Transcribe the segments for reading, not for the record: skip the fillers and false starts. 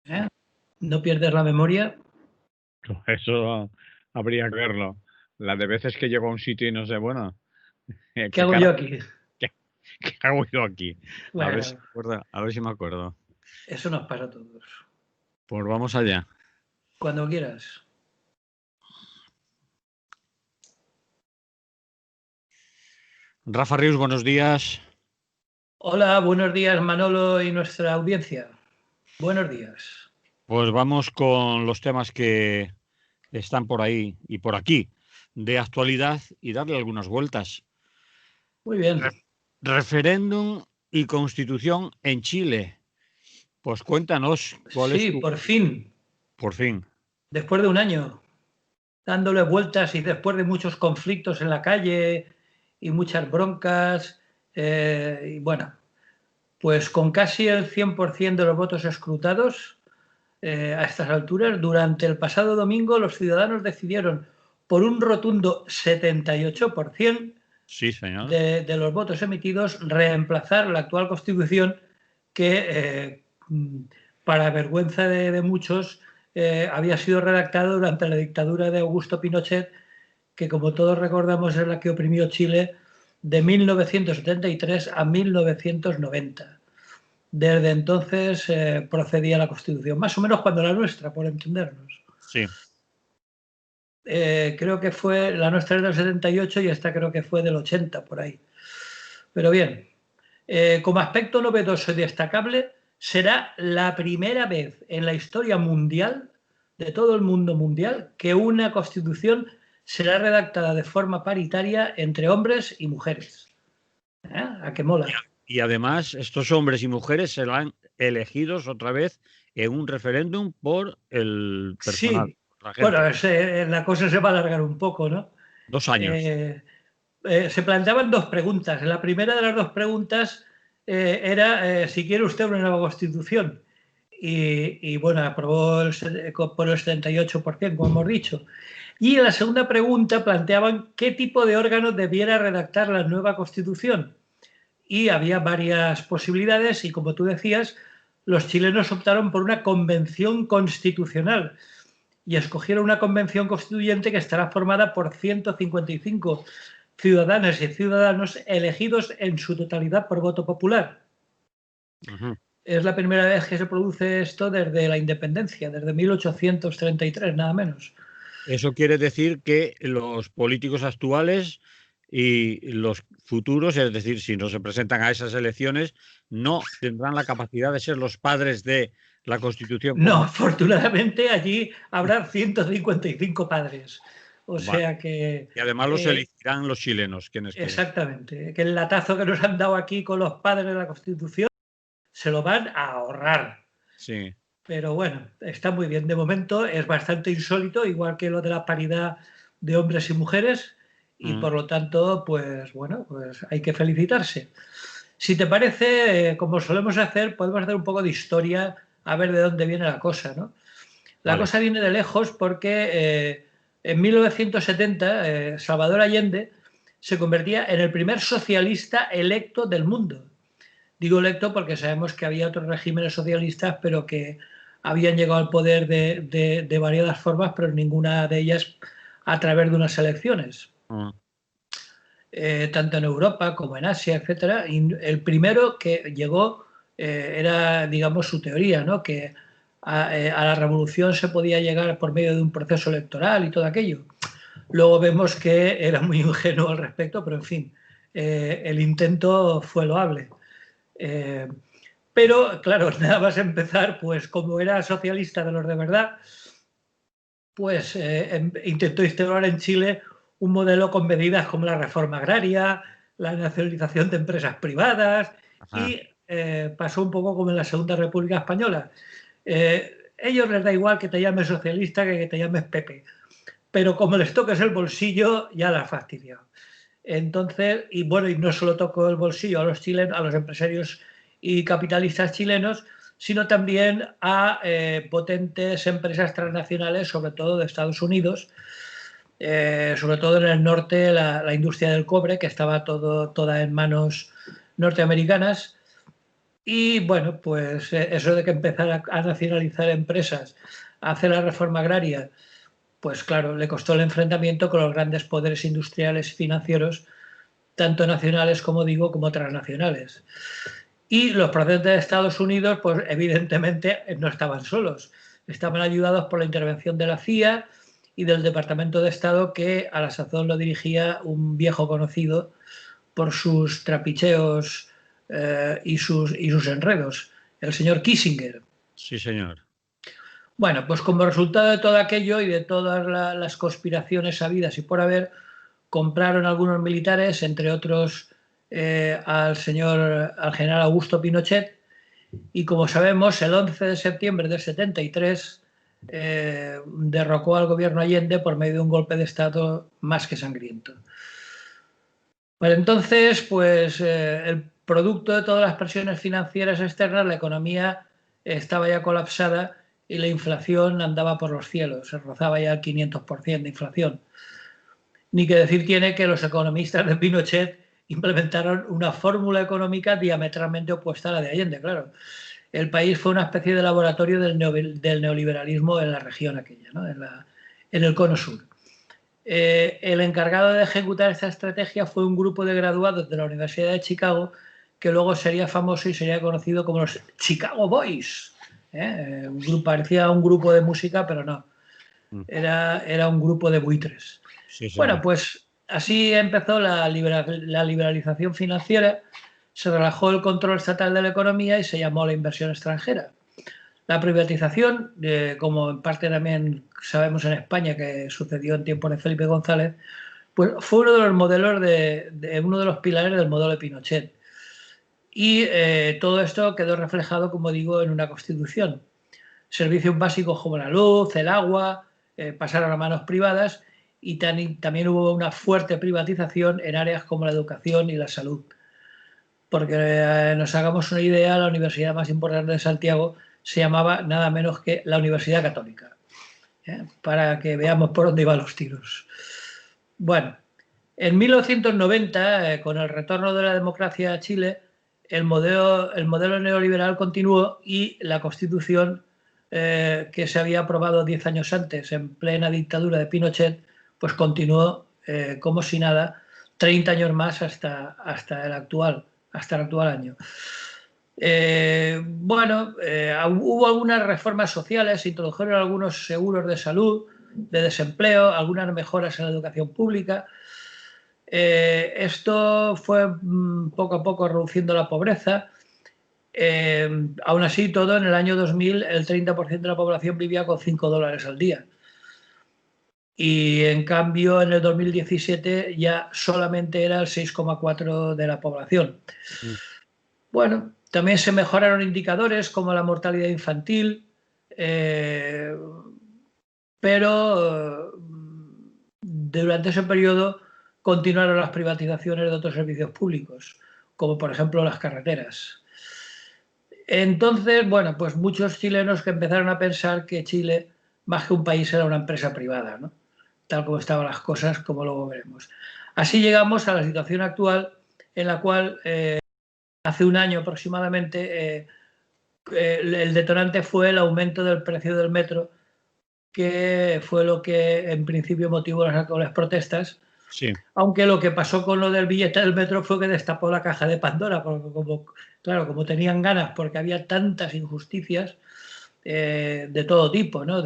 ¿Eh? ¿No pierdes la memoria? Eso habría que verlo. La de veces que llego a un sitio y no sé, bueno, ¿Qué ¿qué hago yo cara? aquí? ¿Qué, qué hago yo aquí? A ver si Bueno, me acuerdo. A ver si me acuerdo. eso nos pasa a todos. Pues vamos allá. Cuando quieras. Rafa Rius, buenos días. Hola, buenos días Manolo y nuestra audiencia. Buenos días. Pues vamos con los temas que están por ahí y por aquí de actualidad y darle algunas vueltas. Muy bien. Referéndum y constitución en Chile. Pues cuéntanos cuál es Sí, tu... por fin, Por fin. después de un año, dándole vueltas y después de muchos conflictos en la calle y muchas broncas, y bueno, pues con casi el 100% de los votos escrutados, a estas alturas, durante el pasado domingo los ciudadanos decidieron por un rotundo 78% Sí, señor. de los votos emitidos reemplazar la actual Constitución que, para vergüenza de muchos, había sido redactada durante la dictadura de Augusto Pinochet, que como todos recordamos es la que oprimió Chile de 1973 a 1990. Desde entonces procedía la Constitución, más o menos cuando la nuestra, por entendernos. Sí. Creo que fue, la nuestra es del 78 y esta creo que fue del 80, por ahí. Pero bien, como aspecto novedoso y destacable, será la primera vez en la historia mundial, de todo el mundo mundial, que una constitución será redactada de forma paritaria entre hombres y mujeres. ¿A qué mola? Y además, estos hombres y mujeres serán elegidos otra vez en un referéndum por el personal, Sí, por la bueno, gente. la cosa se va a alargar un poco, ¿no? 2 años. Se planteaban dos preguntas. La primera de las dos preguntas era si quiere usted una nueva constitución. Y bueno, aprobó por el 78%, como hemos dicho. Y en la segunda pregunta planteaban qué tipo de órgano debiera redactar la nueva constitución. Y había varias posibilidades y, como tú decías, los chilenos optaron por una convención constitucional y escogieron una convención constituyente que estará formada por 155 ciudadanas y ciudadanos elegidos en su totalidad por voto popular. Ujú. Es la primera vez que se produce esto desde la independencia, desde 1833, nada menos. Eso quiere decir que los políticos actuales y los futuros, es decir, si no se presentan a esas elecciones, no tendrán la capacidad de ser los padres de la Constitución No, como... afortunadamente allí habrá 155 padres. O Vale. sea que, Y además los elegirán los chilenos, quienes quieren. exactamente, que el latazo que nos han dado aquí con los padres de la Constitución se lo van a ahorrar. Sí. Pero bueno, está muy bien. De momento es bastante insólito, igual que lo de la paridad de hombres y mujeres, y Mm. por lo tanto, pues bueno, pues hay que felicitarse. Si te parece, como solemos hacer, podemos hacer un poco de historia a ver de dónde viene la cosa, ¿no? La Vale. cosa viene de lejos porque en 1970 Salvador Allende se convertía en el primer socialista electo del mundo. Digo electo porque sabemos que había otros regímenes socialistas, pero que habían llegado al poder de variadas formas, pero ninguna de ellas a través de unas elecciones, Mm. tanto en Europa como en Asia, etcétera. Y el primero que llegó era, digamos, su teoría, ¿no? Que a la revolución se podía llegar por medio de un proceso electoral y todo aquello. Luego vemos que era muy ingenuo al respecto, pero en fin, el intento fue loable. Eh, pero, claro, nada más empezar, pues como era socialista de los de verdad, pues intentó instaurar en Chile un modelo con medidas como la reforma agraria, la nacionalización de empresas privadas Ajá. y pasó un poco como en la Segunda República Española. Ellos les da igual que te llames socialista que te llames Pepe, pero como les toques el bolsillo, ya la has fastidiado. Entonces, y bueno, y no solo tocó el bolsillo a los chilenos, a los empresarios y capitalistas chilenos, sino también a potentes empresas transnacionales, sobre todo de Estados Unidos, sobre todo en el norte, la industria del cobre, que estaba toda en manos norteamericanas, Y bueno, pues eso de que empezara a nacionalizar empresas, a hacer la reforma agraria, pues claro, le costó el enfrentamiento con los grandes poderes industriales y financieros, tanto nacionales, como digo, como transnacionales. Y los procedentes de Estados Unidos, pues evidentemente no estaban solos, estaban ayudados por la intervención de la CIA y del Departamento de Estado, que a la sazón lo dirigía un viejo conocido por sus trapicheos y sus enredos, el señor Kissinger. Sí, señor. Bueno, pues como resultado de todo aquello y de todas las conspiraciones sabidas y por haber, compraron algunos militares, entre otros al general Augusto Pinochet, y como sabemos, el 11 de septiembre del 73 derrocó al gobierno Allende por medio de un golpe de Estado más que sangriento. Pues entonces, pues el producto de todas las presiones financieras externas, la economía estaba ya colapsada y la inflación andaba por los cielos, se rozaba ya el 500% de inflación. Ni que decir tiene que los economistas de Pinochet implementaron una fórmula económica diametralmente opuesta a la de Allende, claro. El país fue una especie de laboratorio del neoliberalismo en la región aquella, ¿no? En el cono sur. El encargado de ejecutar esta estrategia fue un grupo de graduados de la Universidad de Chicago, que luego sería famoso y sería conocido como los Chicago Boys. Un grupo, parecía un grupo de música, pero no. Era un grupo de buitres. Sí, Bueno, señor. pues así empezó la liberalización financiera, se relajó el control estatal de la economía y se llamó la inversión extranjera. La privatización, como en parte también sabemos en España que sucedió en tiempos de Felipe González, pues fue uno de los modelos uno de los pilares del modelo de Pinochet. Y todo esto quedó reflejado, como digo, en una constitución. Servicios básicos como la luz, el agua, pasaron a manos privadas, y también hubo una fuerte privatización en áreas como la educación y la salud. Porque nos hagamos una idea, la universidad más importante de Santiago se llamaba nada menos que la Universidad Católica, para que veamos por dónde iban los tiros. Bueno, en 1990, con el retorno de la democracia a Chile, el modelo neoliberal continuó y la Constitución que se había aprobado 10 años antes, en plena dictadura de Pinochet, pues continuó como si nada, 30 años más hasta el actual año. Hubo algunas reformas sociales, se introdujeron algunos seguros de salud, de desempleo, algunas mejoras en la educación pública. Esto fue poco a poco reduciendo la pobreza. Aún así, todo en el año 2000, el 30% de la población vivía con $5 al día. Y en cambio, en el 2017 ya solamente era el 6,4% de la población. Bueno, también se mejoraron indicadores como la mortalidad infantil, pero durante ese periodo continuaron las privatizaciones de otros servicios públicos, como por ejemplo las carreteras. Entonces, bueno, pues muchos chilenos que empezaron a pensar que Chile, más que un país, era una empresa privada, ¿no? Tal como estaban las cosas, como luego veremos. Así llegamos a la situación actual, en la cual hace un año aproximadamente el detonante fue el aumento del precio del metro, que fue lo que en principio motivó las protestas. Sí. Aunque lo que pasó con lo del billete del metro fue que destapó la caja de Pandora, porque como tenían ganas, porque había tantas injusticias de todo tipo, ¿no?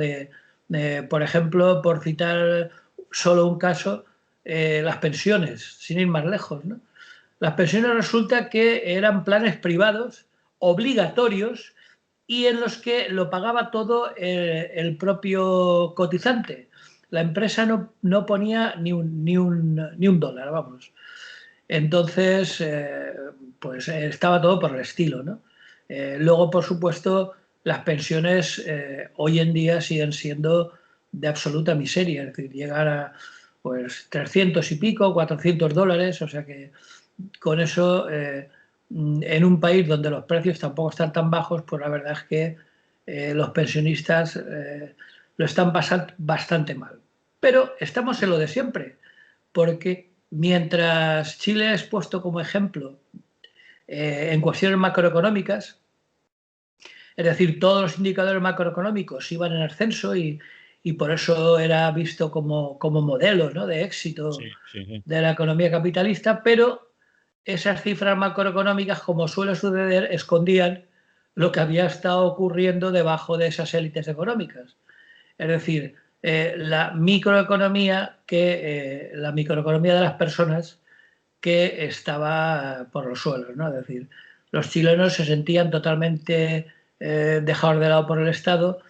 Por ejemplo, por citar solo un caso, las pensiones, sin ir más lejos, ¿no? Las pensiones resulta que eran planes privados, obligatorios, y en los que lo pagaba todo el propio cotizante. La empresa no ponía ni un dólar, vamos. Entonces, pues estaba todo por el estilo, ¿no? Luego, por supuesto, las pensiones hoy en día siguen siendo de absoluta miseria, es decir, llegar a pues 300 y pico, $400, o sea que con eso, en un país donde los precios tampoco están tan bajos, pues la verdad es que los pensionistas lo están pasando bastante mal. Pero estamos en lo de siempre, porque mientras Chile es puesto como ejemplo en cuestiones macroeconómicas. Es decir, todos los indicadores macroeconómicos iban en ascenso y por eso era visto como modelo, ¿no?, de éxito de la economía capitalista, pero esas cifras macroeconómicas, como suele suceder, escondían lo que había estado ocurriendo debajo de esas élites económicas. Es decir, la microeconomía de las personas que estaba por los suelos, ¿no? Es decir, los chilenos se sentían totalmente dejados de lado por el Estado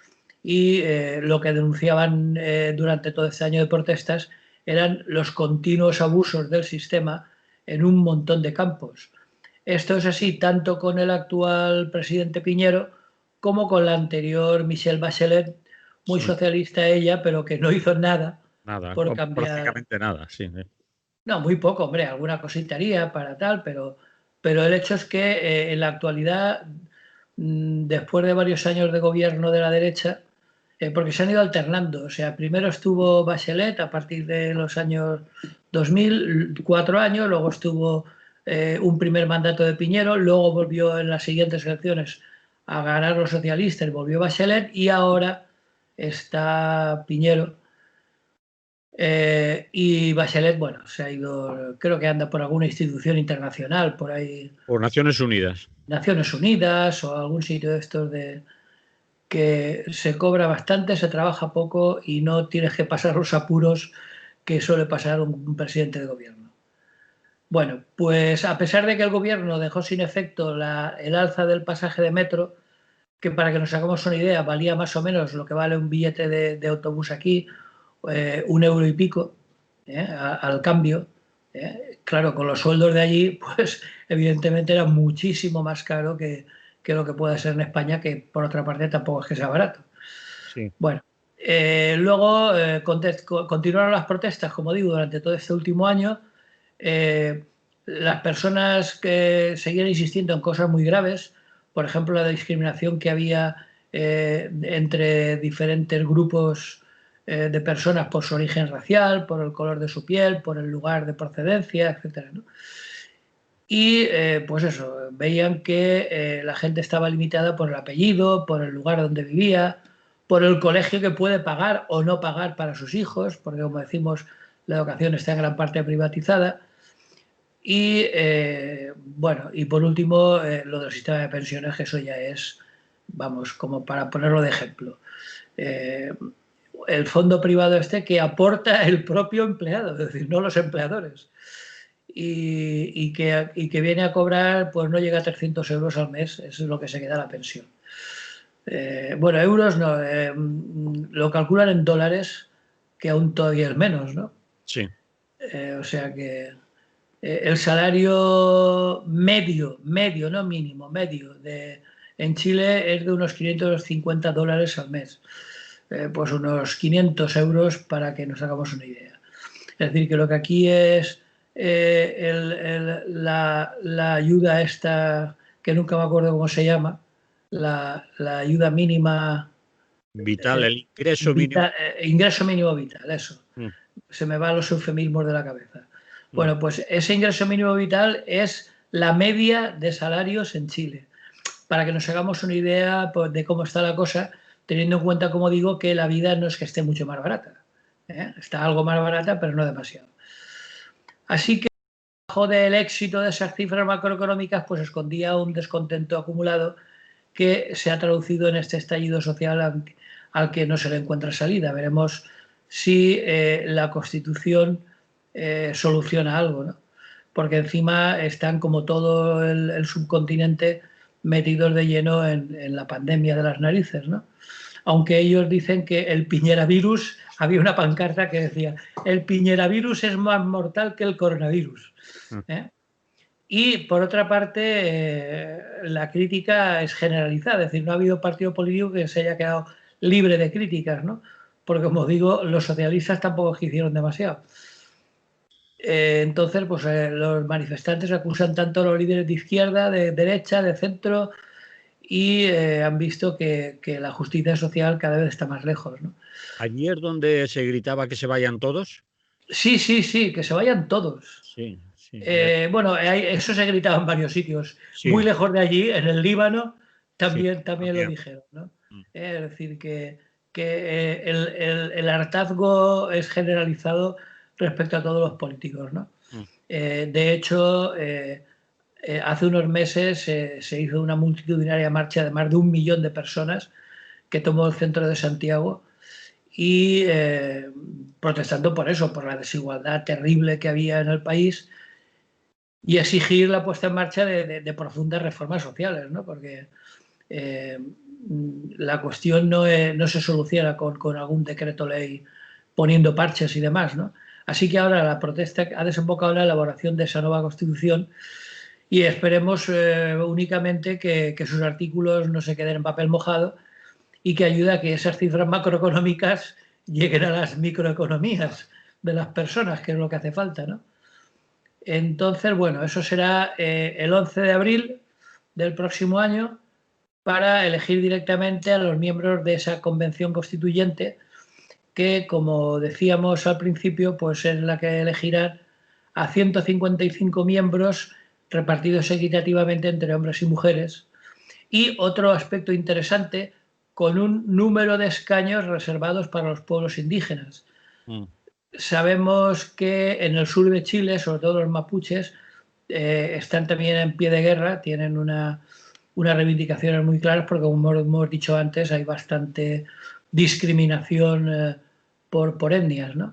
y lo que denunciaban durante todo este año de protestas eran los continuos abusos del sistema en un montón de campos. Esto es así tanto con el actual presidente Piñero como con la anterior Michelle Bachelet, muy socialista ella, pero que no hizo nada por cambiar. Prácticamente nada, sí. No, muy poco, hombre, alguna cosita haría para tal, pero el hecho es que en la actualidad, después de varios años de gobierno de la derecha, porque se han ido alternando, o sea, primero estuvo Bachelet a partir de los años 2000, 4 años, luego estuvo un primer mandato de Piñero, luego volvió en las siguientes elecciones a ganar los socialistas, volvió Bachelet y ahora está Piñero. Y Bachelet, bueno, se ha ido, creo que anda por alguna institución internacional, por ahí. Por Naciones Unidas. Naciones Unidas o algún sitio de estos que se cobra bastante, se trabaja poco y no tienes que pasar los apuros que suele pasar un presidente de gobierno. Bueno, pues a pesar de que el gobierno dejó sin efecto el alza del pasaje de metro, que para que nos hagamos una idea valía más o menos lo que vale un billete de autobús aquí, 1 euro y pico al cambio. Claro, con los sueldos de allí, pues evidentemente era muchísimo más caro que lo que puede ser en España, que por otra parte tampoco es que sea barato. Sí. Bueno, luego continuaron las protestas, como digo, durante todo este último año. Las personas que seguían insistiendo en cosas muy graves, por ejemplo, la discriminación que había entre diferentes grupos de personas por su origen racial, por el color de su piel, por el lugar de procedencia, etcétera, ¿no? Y pues eso, veían que la gente estaba limitada por el apellido, por el lugar donde vivía, por el colegio que puede pagar o no pagar para sus hijos, porque como decimos, la educación está en gran parte privatizada. Y bueno, y por último, lo del sistema de pensiones, que eso ya es, vamos, como para ponerlo de ejemplo. El fondo privado que aporta el propio empleado, es decir, no los empleadores. Y que viene a cobrar, pues no llega a 300 euros al mes, eso es lo que se queda la pensión. Bueno, euros no, lo calculan en dólares, que aún todavía es menos, ¿no? Sí. O sea que el salario medio, no mínimo, medio, en Chile es de unos 550 dólares al mes. Pues unos 500 euros para que nos hagamos una idea. Es decir, que lo que aquí es la ayuda esta, que nunca me acuerdo cómo se llama, la ayuda mínima vital, el ingreso mínimo. Ingreso mínimo vital, eso. Mm. Se me van los eufemismos de la cabeza. Bueno, pues ese ingreso mínimo vital es la media de salarios en Chile. Para que nos hagamos una idea, pues, de cómo está la cosa, teniendo en cuenta, como digo, que la vida no es que esté mucho más barata. Está algo más barata, pero no demasiado. Así que debajo del éxito de esas cifras macroeconómicas, pues escondía un descontento acumulado que se ha traducido en este estallido social al que no se le encuentra salida. Veremos si la Constitución soluciona algo, ¿no? Porque encima están, como todo el subcontinente, metidos de lleno en la pandemia de las narices, ¿no? Aunque ellos dicen que el piñeravirus, había una pancarta que decía, el piñeravirus es más mortal que el coronavirus. Y por otra parte, la crítica es generalizada, es decir, no ha habido partido político que se haya quedado libre de críticas, ¿no? Porque, como digo, los socialistas tampoco hicieron demasiado. Entonces, pues los manifestantes acusan tanto a los líderes de izquierda, de derecha, de centro, y han visto que la justicia social cada vez está más lejos, ¿no? Ayer donde se gritaba que se vayan todos. Sí, que se vayan todos. Sí, Sí, Bueno, eso se gritaba en varios sitios. sí, Muy lejos de allí, en el Líbano, sí, también lo también. dijeron, ¿no? Mm, Es decir, que el hartazgo es generalizado respecto a todos los políticos, ¿no? mm, De hecho, hace unos meses se hizo una multitudinaria marcha de más de 1 millón de personas que tomó el centro de Santiago y protestando por eso, por la desigualdad terrible que había en el país y exigir la puesta en marcha de profundas reformas sociales, ¿no? Porque eh, la cuestión no se soluciona con algún decreto ley poniendo parches y demás, ¿no? Así que ahora la protesta ha desembocado en la elaboración de esa nueva constitución y esperemos únicamente que sus artículos no se queden en papel mojado y que ayude a que esas cifras macroeconómicas lleguen a las microeconomías de las personas, que es lo que hace falta, ¿no? Entonces, bueno, eso será el 11 de abril del próximo año para elegir directamente a los miembros de esa convención constituyente que, como decíamos al principio, pues es la que elegirá a 155 miembros repartidos equitativamente entre hombres y mujeres. Y otro aspecto interesante, con un número de escaños reservados para los pueblos indígenas. mm. Sabemos que en el sur de Chile, sobre todo los mapuches, están también en pie de guerra, tienen unas reivindicaciones muy claras porque, como hemos dicho antes, hay bastante discriminación por etnias, ¿no?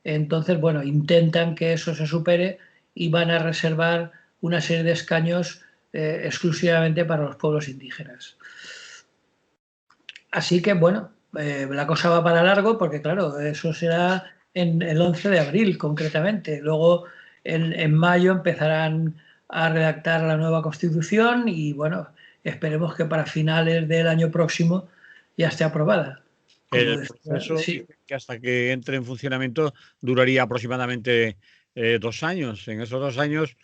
Entonces, bueno, intentan que eso se supere y van a reservar una serie de escaños exclusivamente para los pueblos indígenas. Así que, bueno, la cosa va para largo porque, claro, eso será en el 11 de abril concretamente. Luego, en mayo, empezarán a redactar la nueva constitución y, bueno, esperemos que para finales del año próximo ya esté aprobada. Como El decía, proceso sí, dice que hasta que entre en funcionamiento duraría aproximadamente 2 años. En esos 2 años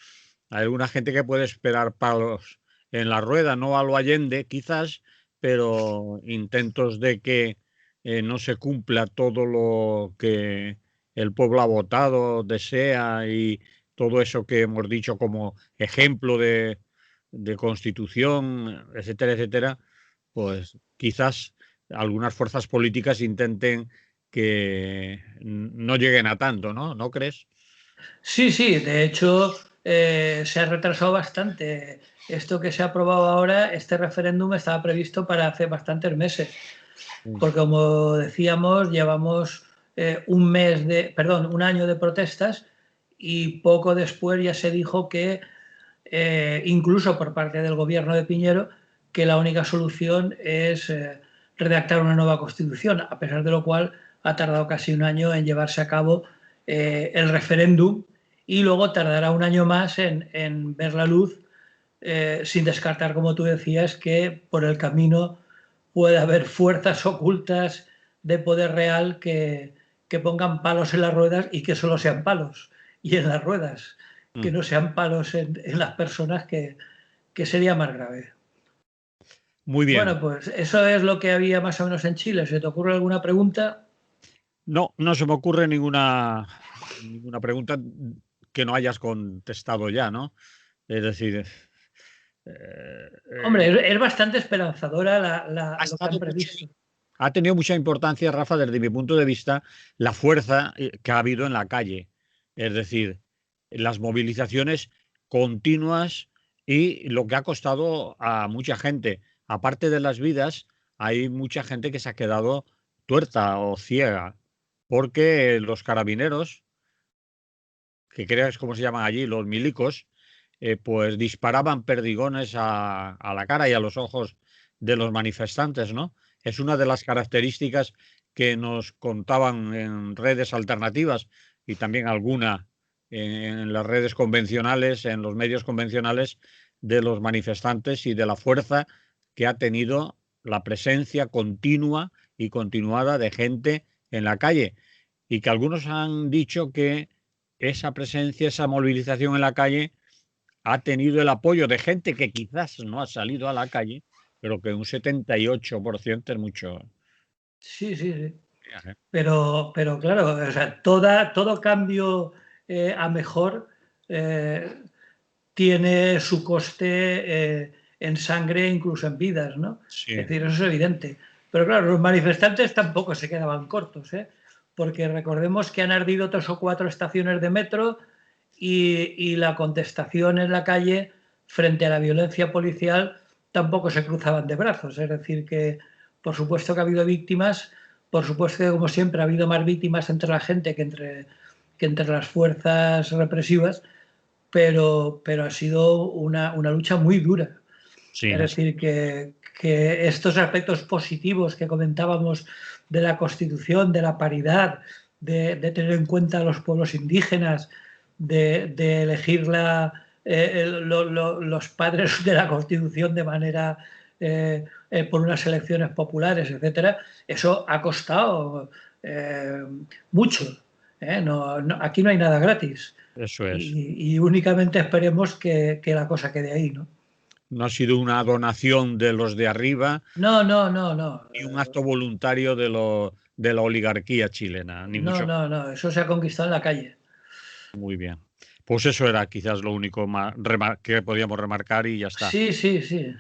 hay alguna gente que puede esperar palos en la rueda, no a lo Allende quizás, pero intentos de que no se cumpla todo lo que el pueblo ha votado, desea y todo eso que hemos dicho como ejemplo de constitución, etcétera, etcétera, pues quizás algunas fuerzas políticas intenten que no lleguen a tanto, ¿no? ¿No crees? sí, sí, de hecho se ha retrasado bastante. Esto que se ha aprobado ahora, este referéndum estaba previsto para hace bastantes meses. Mm, Porque, como decíamos, llevamos un año de protestas y poco después ya se dijo que, incluso por parte del gobierno de Piñero, que la única solución es redactar una nueva constitución, a pesar de lo cual ha tardado casi un año en llevarse a cabo el referéndum y luego tardará un año más en ver la luz, sin descartar, como tú decías, que por el camino puede haber fuerzas ocultas de poder real que pongan palos en las ruedas y que solo sean palos y en las ruedas, que mm. no sean palos en las personas, que sería más grave. Muy bien. Bueno, pues eso es lo que había más o menos en Chile. ¿Se te ocurre alguna pregunta? No, no se me ocurre ninguna pregunta que no hayas contestado ya, ¿no? Es decir, eh, Hombre, eh, es bastante esperanzadora ha lo que han estado mucho, previsto. ha tenido mucha importancia, Rafa, desde mi punto de vista, la fuerza que ha habido en la calle. Es decir, las movilizaciones continuas y lo que ha costado a mucha gente. Aparte de las vidas, hay mucha gente que se ha quedado tuerta o ciega, porque los carabineros, que creo es como se llaman allí, los milicos, pues disparaban perdigones a la cara y a los ojos de los manifestantes, ¿no? Es una de las características que nos contaban en redes alternativas y también alguna en las redes convencionales, en los medios convencionales, de los manifestantes y de la fuerza que ha tenido la presencia continua y continuada de gente en la calle. Y que algunos han dicho que esa presencia, esa movilización en la calle ha tenido el apoyo de gente que quizás no ha salido a la calle, pero que un 78% es mucho. Sí, sí, sí. ¿Eh? Pero claro, o sea, todo cambio a mejor tiene su coste en sangre, incluso en vidas, ¿no? Sí. Es decir, eso es evidente. Pero claro, los manifestantes tampoco se quedaban cortos, porque recordemos que han ardido 3 o 4 estaciones de metro y la contestación en la calle frente a la violencia policial tampoco se cruzaban de brazos. Es decir, que por supuesto que ha habido víctimas, por supuesto que como siempre ha habido más víctimas entre la gente que entre las fuerzas represivas, pero ha sido una lucha muy dura. Sí, Es decir, que estos aspectos positivos que comentábamos de la Constitución, de la paridad, de tener en cuenta a los pueblos indígenas, de elegir los padres de la Constitución de manera por unas elecciones populares, etcétera, eso ha costado mucho. Aquí no hay nada gratis. eso es. Y únicamente esperemos que la cosa quede ahí, ¿no? No ha sido una donación de los de arriba, No, no, no, no. ni un acto voluntario de la oligarquía chilena, ni No, mucho. no, no. Eso se ha conquistado en la calle. Muy bien. Pues eso era quizás lo único que podíamos remarcar y ya está. Sí, sí, sí.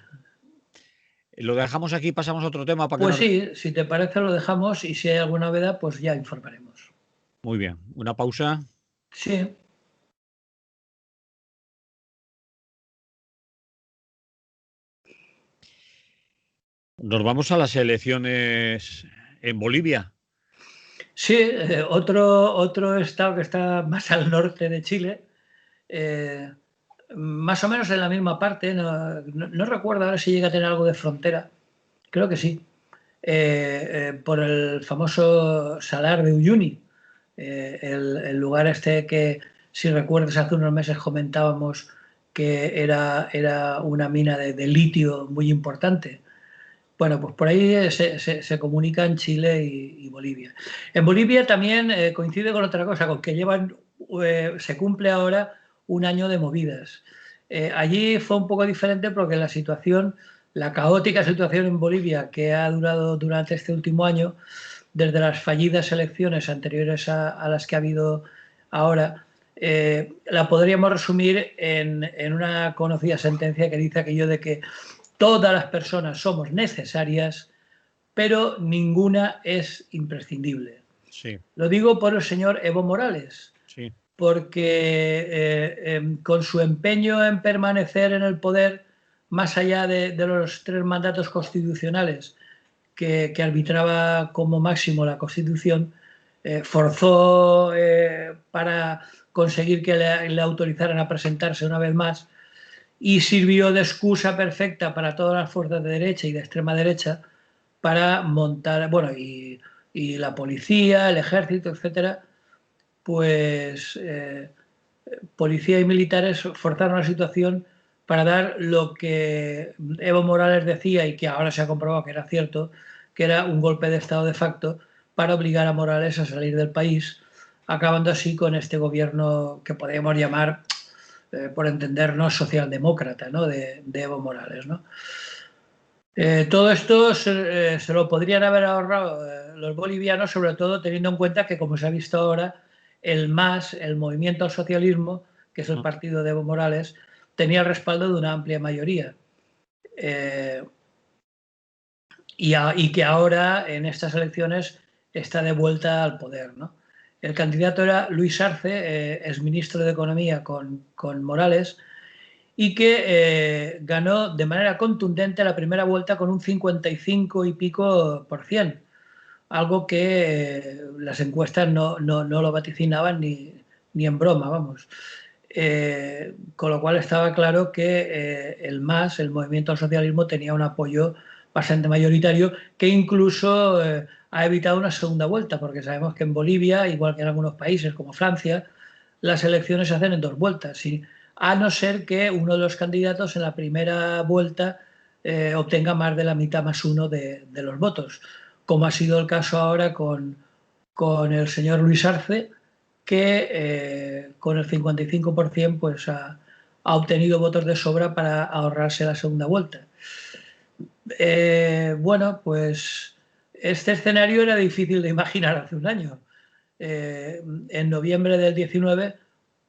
Lo dejamos aquí, pasamos a otro tema para que Pues nos... sí, si te parece lo dejamos y si hay alguna novedad, pues ya informaremos. Muy bien. Una pausa. Sí. Nos vamos a las elecciones en Bolivia. Sí, otro estado que está más al norte de Chile, más o menos en la misma parte, no recuerdo ahora si llega a tener algo de frontera, creo que sí, por el famoso Salar de Uyuni, el lugar este que, si recuerdas, hace unos meses comentábamos que era una mina de litio muy importante. Bueno, pues por ahí se comunican Chile y Bolivia. En Bolivia también coincide con otra cosa, con que se cumple ahora un año de movidas. Allí fue un poco diferente porque la caótica situación en Bolivia que ha durado durante este último año, desde las fallidas elecciones anteriores a las que ha habido ahora, la podríamos resumir en una conocida sentencia que dice aquello de que todas las personas somos necesarias, pero ninguna es imprescindible. Sí, Lo digo por el señor Evo Morales, sí. porque con su empeño en permanecer en el poder, más allá de los 3 mandatos constitucionales que arbitraba como máximo la Constitución, forzó para conseguir que le autorizaran a presentarse una vez más y sirvió de excusa perfecta para todas las fuerzas de derecha y de extrema derecha para montar, bueno, y la policía, el ejército, etcétera, pues policía y militares forzaron la situación para dar lo que Evo Morales decía y que ahora se ha comprobado que era cierto, que era un golpe de Estado de facto para obligar a Morales a salir del país, acabando así con este gobierno que podríamos llamar por entendernos, socialdemócrata, ¿no? de Evo Morales, ¿no? Todo esto se lo podrían haber ahorrado los bolivianos, sobre todo teniendo en cuenta que, como se ha visto ahora, el MAS, el Movimiento al Socialismo, que es el partido de Evo Morales, tenía el respaldo de una amplia mayoría. Y que ahora, en estas elecciones, está de vuelta al poder, ¿no? El candidato era Luis Arce, exministro de Economía con Morales, y que ganó de manera contundente la primera vuelta con un 55 y pico %, algo que las encuestas no lo vaticinaban ni en broma, vamos. Con lo cual estaba claro que el MAS, el Movimiento al Socialismo, tenía un apoyo bastante mayoritario que incluso ha evitado una segunda vuelta, porque sabemos que en Bolivia, igual que en algunos países como Francia, las elecciones se hacen en 2 vueltas, a no ser que uno de los candidatos en la primera vuelta obtenga más de la mitad más uno de los votos, como ha sido el caso ahora con el señor Luis Arce, que con el 55% pues ha obtenido votos de sobra para ahorrarse la segunda vuelta. Bueno, pues este escenario era difícil de imaginar hace un año. En noviembre del 19,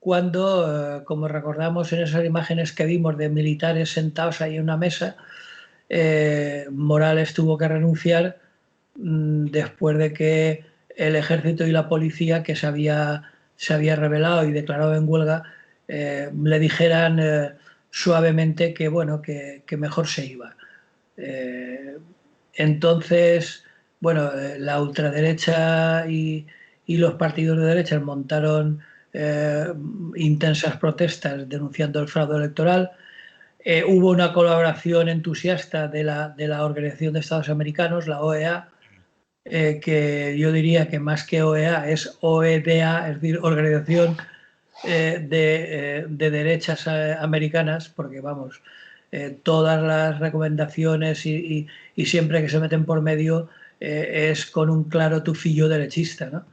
cuando, como recordamos en esas imágenes que vimos de militares sentados ahí en una mesa, Morales tuvo que renunciar después de que el ejército y la policía, que se había rebelado y declarado en huelga, le dijeran suavemente que, bueno, que mejor se iba. Entonces, bueno, la ultraderecha y los partidos de derecha montaron eh, intensas protestas denunciando el fraude electoral. Hubo una colaboración entusiasta de la Organización de Estados Americanos, la OEA, que yo diría que más que OEA es OEDA, es decir, Organización de Derechas Americanas, porque vamos, todas las recomendaciones y siempre que se meten por medio es con un claro tufillo derechista, ¿no?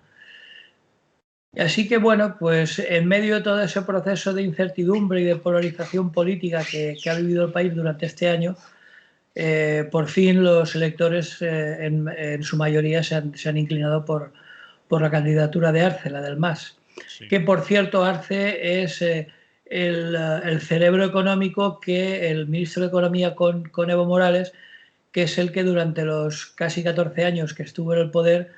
Así que bueno, pues en medio de todo ese proceso de incertidumbre y de polarización política que ha vivido el país durante este año, por fin los electores en su mayoría se han inclinado por la candidatura de Arce, la del MAS. Sí. Que por cierto Arce es el cerebro económico que el ministro de Economía con Evo Morales, que es el que durante los casi 14 años que estuvo en el poder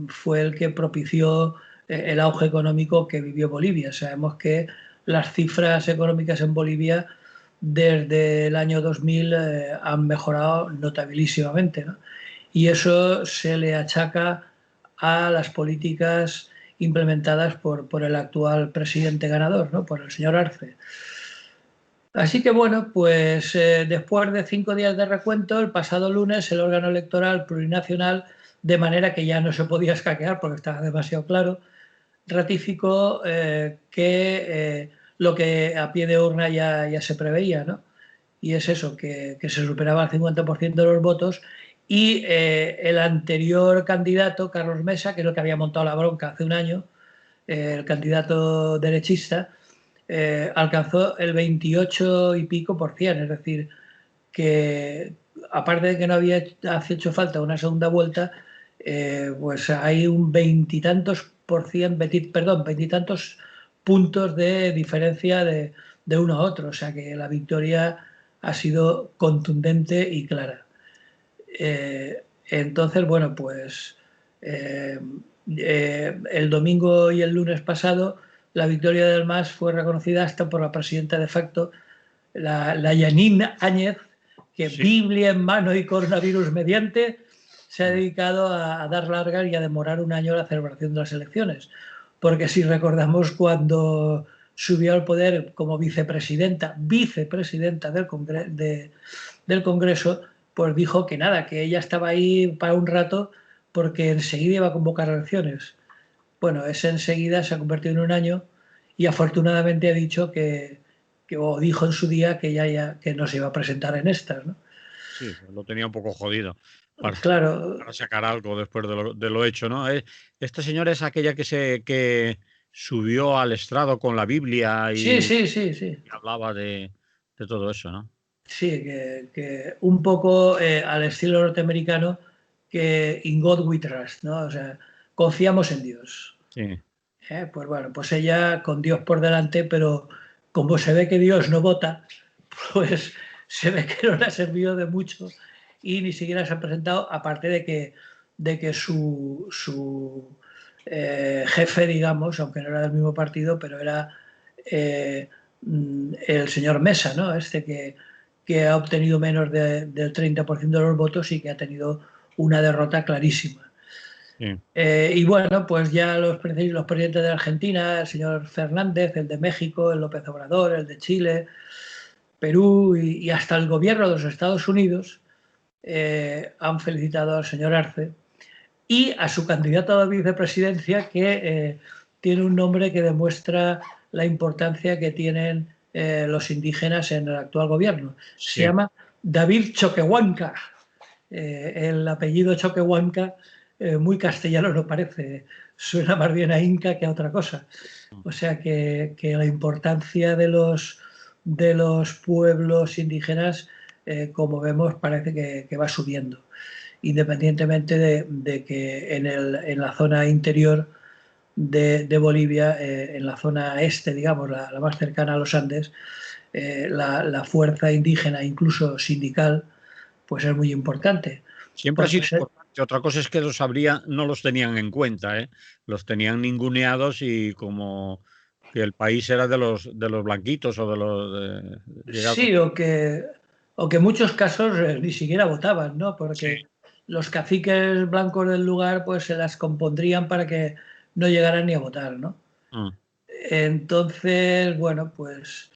fue el que propició el auge económico que vivió Bolivia. Sabemos que las cifras económicas en Bolivia desde el año 2000 han mejorado notabilísimamente, ¿no? Y eso se le achaca a las políticas implementadas por el actual presidente ganador, ¿no? Por el señor Arce. Así que bueno, pues después de 5 días de recuento, el pasado lunes el órgano electoral plurinacional, de manera que ya no se podía escaquear porque estaba demasiado claro, ratificó que lo que a pie de urna ya se preveía, ¿no? Y es eso, que se superaba el 50% de los votos y el anterior candidato, Carlos Mesa, que es el que había montado la bronca hace un año, el candidato derechista, alcanzó el 28 y pico por cien, es decir, que aparte de que no había hecho falta una segunda vuelta, pues hay un veintitantos por cien, perdón, veintitantos puntos de diferencia de uno a otro, o sea que la victoria ha sido contundente y clara. Entonces, bueno, pues el domingo y el lunes pasado la victoria del MAS fue reconocida hasta por la presidenta de facto, la Yanine Áñez, que sí, Biblia en mano y coronavirus mediante, se ha dedicado a dar largas y a demorar un año la celebración de las elecciones. Porque si recordamos cuando subió al poder como vicepresidenta del Congreso, pues dijo que nada, que ella estaba ahí para un rato porque enseguida iba a convocar elecciones. Bueno, ese enseguida se ha convertido en un año y afortunadamente ha dicho o dijo en su día que que no se iba a presentar en estas, ¿no? Sí, lo tenía un poco jodido claro, para sacar algo después de lo hecho, ¿no? Esta señora es aquella que subió al estrado con la Biblia y, sí. Y hablaba de todo eso, ¿no? Sí, que un poco al estilo norteamericano, que in God we trust, ¿no? O sea, confiamos en Dios. Sí. Pues bueno, pues ella con Dios por delante, pero como se ve que Dios no vota, pues se ve que no le ha servido de mucho y ni siquiera se ha presentado, aparte de que su jefe, digamos, aunque no era del mismo partido, pero era el señor Mesa, ¿no? Que ha obtenido menos del 30% de los votos y que ha tenido una derrota clarísima. Sí. Y bueno, pues ya los presidentes de Argentina, el señor Fernández, el de México, el López Obrador, el de Chile, Perú y hasta el gobierno de los Estados Unidos han felicitado al señor Arce y a su candidato a la vicepresidencia, que tiene un nombre que demuestra la importancia que tienen los indígenas en el actual gobierno. Sí. Se llama David Choquehuanca. El apellido Choquehuanca muy castellano no parece, suena más bien a inca que a otra cosa. O sea que la importancia de los pueblos indígenas, como vemos, parece que va subiendo, independientemente de que en la zona interior de Bolivia, en la zona este, digamos, la más cercana a los Andes, la fuerza indígena, incluso sindical, pues es muy importante. Siempre ha Porque sido importante. Otra cosa es que no los tenían en cuenta, ¿eh? Los tenían ninguneados y como que el país era de los blanquitos o de los llegados. sí, o que en muchos casos ni siquiera votaban, ¿no? Sí. Porque los caciques blancos del lugar pues se las compondrían para que no llegaran ni a votar, ¿no? Mm. Entonces, bueno, pues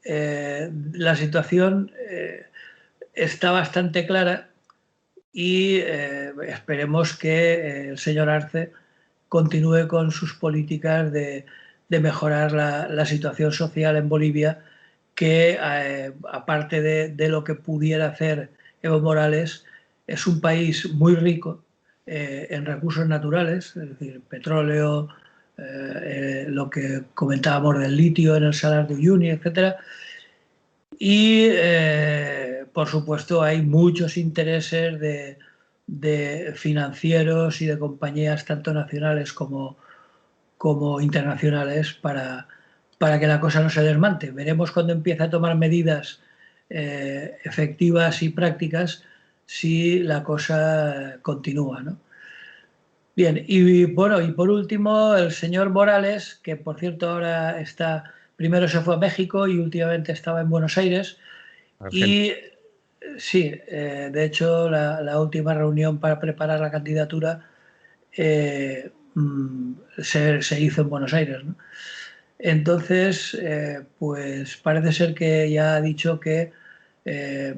la situación está bastante clara y esperemos que el señor Arce continúe con sus políticas de mejorar la situación social en Bolivia, que aparte de lo que pudiera hacer Evo Morales, es un país muy rico en recursos naturales, es decir, petróleo, lo que comentábamos del litio en el Salar de Uyuni, etcétera. Y, por supuesto, hay muchos intereses de financieros y de compañías, tanto nacionales como internacionales, para que la cosa no se desmante. Veremos cuando empiece a tomar medidas efectivas y prácticas si la cosa continúa, ¿no? Bien, y bueno, y por último, el señor Morales, que por cierto ahora está, primero se fue a México y últimamente estaba en Buenos Aires, Argentina. y sí, de hecho la última reunión para preparar la candidatura se hizo en Buenos Aires, ¿no? Entonces, pues parece ser que ya ha dicho que eh,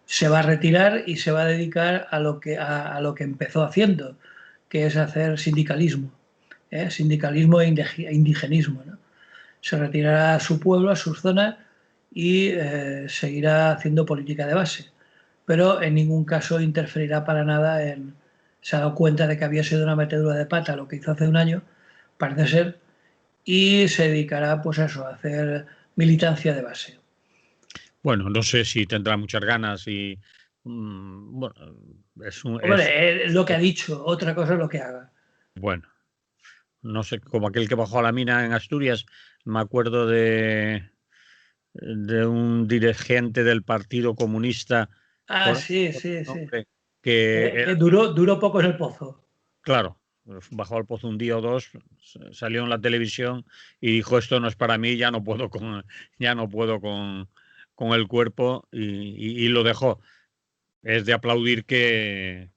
se va a retirar y se va a dedicar a lo que empezó haciendo, que es hacer sindicalismo, sindicalismo e indigenismo, ¿no? Se retirará a su pueblo, a sus zonas y seguirá haciendo política de base, pero en ningún caso interferirá para nada en... Se ha dado cuenta de que había sido una metedura de pata lo que hizo hace un año, parece ser, y se dedicará pues a eso, a hacer militancia de base. Bueno, no sé si tendrá muchas ganas y bueno, Hombre, lo que ha dicho, otra cosa es lo que haga. bueno, no sé, como aquel que bajó a la mina en Asturias, me acuerdo de un dirigente del Partido Comunista, Ah, por sí, por sí, su sí. nombre, que Que era, duró poco en el pozo. claro, bajó al pozo un día o dos, salió en la televisión y dijo esto no es para mí, ya no puedo con el cuerpo y lo dejó. Es de aplaudir que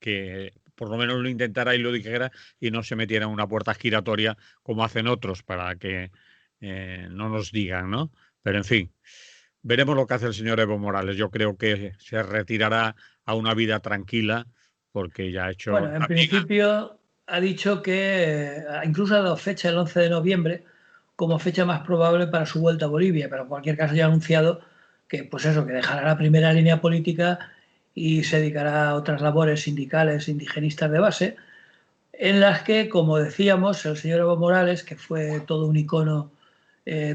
por lo menos lo intentara y lo dijera y no se metiera en una puerta giratoria como hacen otros para que no nos digan, ¿no? Pero en fin, veremos lo que hace el señor Evo Morales. Yo creo que se retirará a una vida tranquila porque ya ha hecho Bueno, en también. principio ha dicho que incluso ha dado fecha el 11 de noviembre como fecha más probable para su vuelta a Bolivia, pero en cualquier caso ya ha anunciado que, pues eso, que dejará la primera línea política y se dedicará a otras labores sindicales, indigenistas de base, en las que, como decíamos, el señor Evo Morales, que fue todo un icono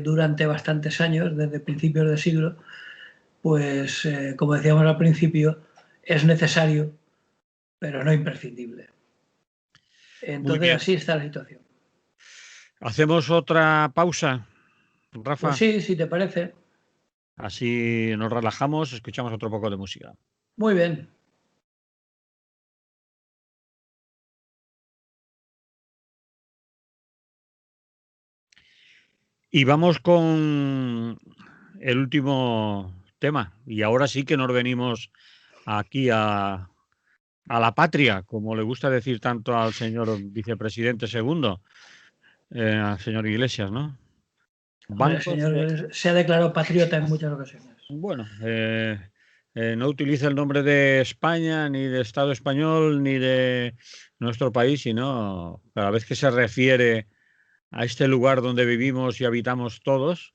durante bastantes años, desde principios de siglo, pues, como decíamos al principio, es necesario, pero no imprescindible. Muy Entonces, bien. así está la situación. Hacemos otra pausa, Pues Rafa. sí, si te parece. Así nos relajamos, escuchamos otro poco de música. Muy bien. Y vamos con el último tema. Y ahora sí que nos venimos aquí a la patria, como le gusta decir tanto al señor vicepresidente segundo, al señor Iglesias, ¿no? Hombre, el Bancos de, señor se ha declarado patriota en muchas ocasiones. bueno, no utiliza el nombre de España, ni de Estado español, ni de nuestro país, sino cada vez que se refiere a este lugar donde vivimos y habitamos todos,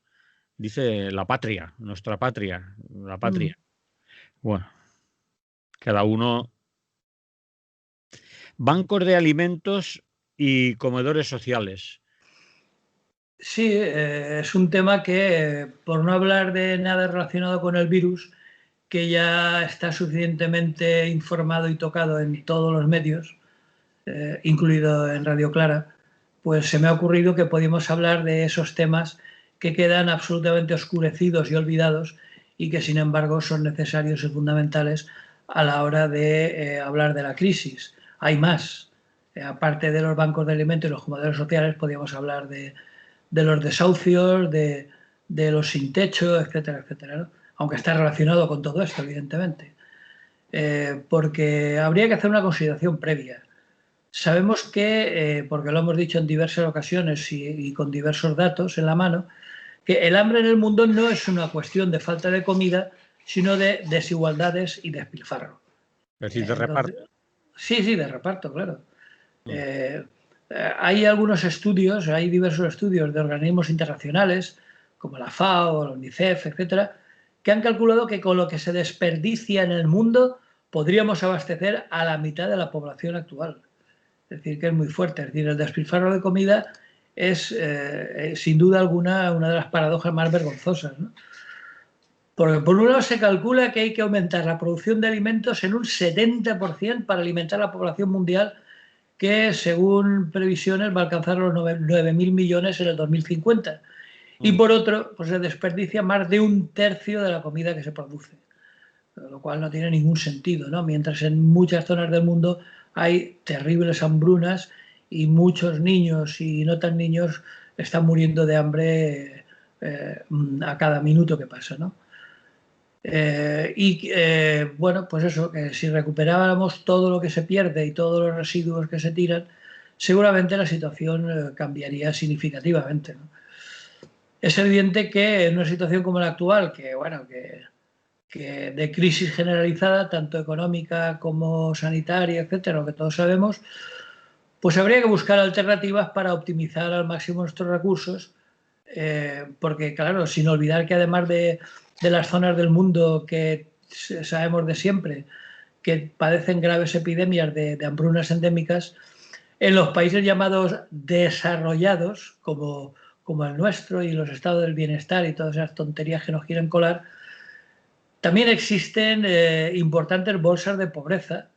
dice la patria, nuestra patria, la Mm. patria. Bueno, cada uno. Bancos de alimentos y comedores sociales. Sí, es un tema que, por no hablar de nada relacionado con el virus, que ya está suficientemente informado y tocado en todos los medios, incluido en Radio Clara, pues se me ha ocurrido que podíamos hablar de esos temas que quedan absolutamente oscurecidos y olvidados y que sin embargo son necesarios y fundamentales a la hora de hablar de la crisis. Hay más. Aparte de los bancos de alimentos y los comedores sociales, podríamos hablar de los desahucios, de los sin techo, etcétera, etcétera, ¿no? Aunque está relacionado con todo esto, evidentemente. Porque habría que hacer una consideración previa. Sabemos que, porque lo hemos dicho en diversas ocasiones y con diversos datos en la mano, que el hambre en el mundo no es una cuestión de falta de comida, sino de desigualdades y despilfarro. Es decir, de Entonces, reparto. sí, de reparto, claro. Hay algunos estudios, hay diversos estudios de organismos internacionales, como la FAO, la UNICEF, etcétera, que han calculado que con lo que se desperdicia en el mundo podríamos abastecer a la mitad de la población actual. Es decir, que es muy fuerte. Es decir, el despilfarro de comida es, sin duda alguna, una de las paradojas más vergonzosas, ¿no? Porque por un lado se calcula que hay que aumentar la producción de alimentos en un 70% para alimentar a la población mundial, que según previsiones va a alcanzar los 9.000 millones en el 2050. Y por otro, pues se desperdicia más de un tercio de la comida que se produce, lo cual no tiene ningún sentido, ¿no? Mientras en muchas zonas del mundo hay terribles hambrunas y muchos niños y no tan niños están muriendo de hambre a cada minuto que pasa, ¿no? Bueno, pues eso, que si recuperáramos todo lo que se pierde y todos los residuos que se tiran, seguramente la situación cambiaría significativamente, ¿no? Es evidente que en una situación como la actual, que bueno, que de crisis generalizada, tanto económica como sanitaria, etcétera, lo que todos sabemos, pues habría que buscar alternativas para optimizar al máximo nuestros recursos, porque claro, sin olvidar que además de las zonas del mundo que sabemos de siempre, que padecen graves epidemias de hambrunas endémicas, en los países llamados desarrollados, como el nuestro y los estados del bienestar y todas esas tonterías que nos quieren colar, también existen importantes bolsas de pobreza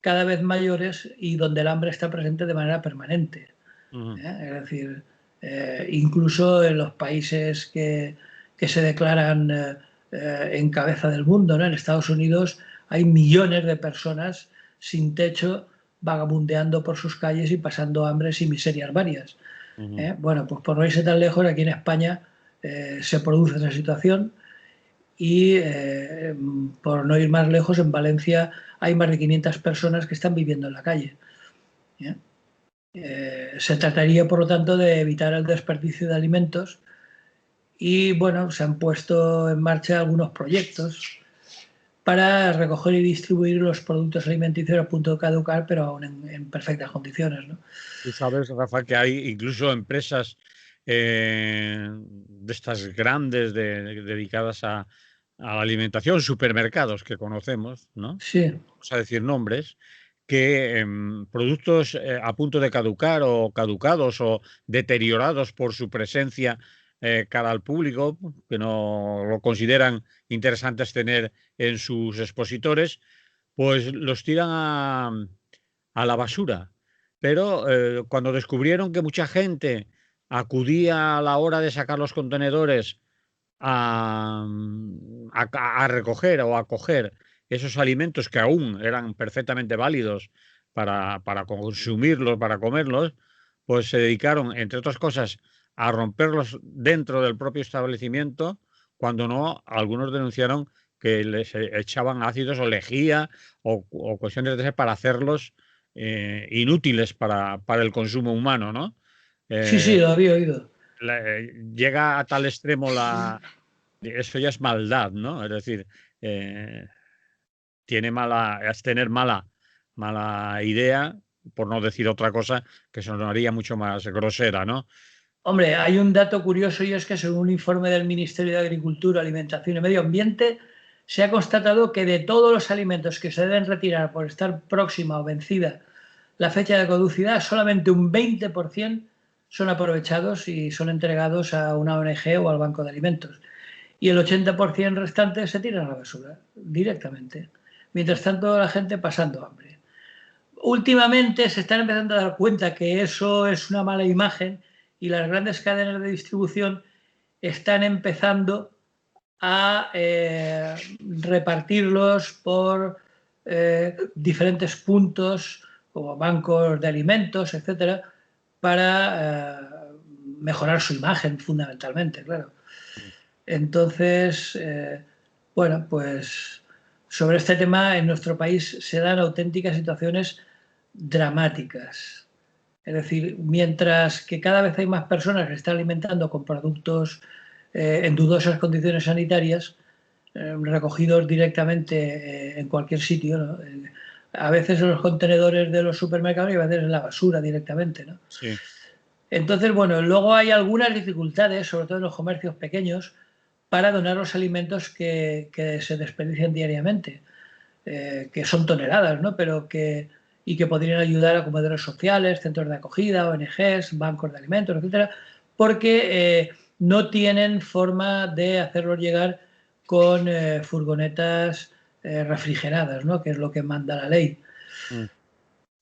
cada vez mayores y donde el hambre está presente de manera permanente. Es decir, incluso en los países que se declaran en cabeza del mundo, ¿no? En Estados Unidos hay millones de personas sin techo, vagabundeando por sus calles y pasando hambres y miserias varias. Bueno, pues por no irse tan lejos, aquí en España se produce esa situación y por no ir más lejos, en Valencia hay más de 500 personas que están viviendo en la calle. Se trataría, por lo tanto, de evitar el desperdicio de alimentos y, bueno, se han puesto en marcha algunos proyectos para recoger y distribuir los productos alimenticios a punto de caducar, pero aún en perfectas condiciones, ¿no? Tú sabes, Rafa, que hay incluso empresas de estas grandes dedicadas a la alimentación, supermercados que conocemos, ¿no? Sí. Vamos a decir nombres, que productos a punto de caducar o caducados o deteriorados por su presencia cara al público, que no lo consideran interesantes tener en sus expositores, pues los tiran a la basura. Pero cuando descubrieron que mucha gente acudía a la hora de sacar los contenedores a recoger o a coger esos alimentos que aún eran perfectamente válidos para consumirlos, para comerlos, pues se dedicaron, entre otras cosas, a romperlos dentro del propio establecimiento, cuando no, algunos denunciaron que les echaban ácidos o lejía o cuestiones de esas para hacerlos inútiles para el consumo humano, ¿no? Sí, lo había oído. Llega a tal extremo eso ya es maldad, ¿no? Es decir, es tener mala idea, por no decir otra cosa, que sonaría mucho más grosera, ¿no? Hombre, hay un dato curioso y es que según un informe del Ministerio de Agricultura, Alimentación y Medio Ambiente, se ha constatado que de todos los alimentos que se deben retirar por estar próxima o vencida la fecha de caducidad, solamente un 20% son aprovechados y son entregados a una ONG o al Banco de Alimentos. Y el 80% restante se tiran a la basura directamente. Mientras tanto, la gente pasando hambre. últimamente se están empezando a dar cuenta que eso es una mala imagen y las grandes cadenas de distribución están empezando a repartirlos por diferentes puntos, como bancos de alimentos, etcétera, para mejorar su imagen, fundamentalmente, claro. Entonces, bueno, pues sobre este tema en nuestro país se dan auténticas situaciones dramáticas. Es decir, mientras que cada vez hay más personas que se están alimentando con productos en dudosas condiciones sanitarias, recogidos directamente en cualquier sitio, ¿no? A veces en los contenedores de los supermercados y a veces en la basura directamente, ¿no? Sí. Entonces, bueno, luego hay algunas dificultades, sobre todo en los comercios pequeños, para donar los alimentos que se desperdician diariamente, que son toneladas, ¿no? Y que podrían ayudar a comedores sociales, centros de acogida, ONGs, bancos de alimentos, etcétera, porque no tienen forma de hacerlos llegar con furgonetas refrigeradas, ¿no? Que es lo que manda la ley.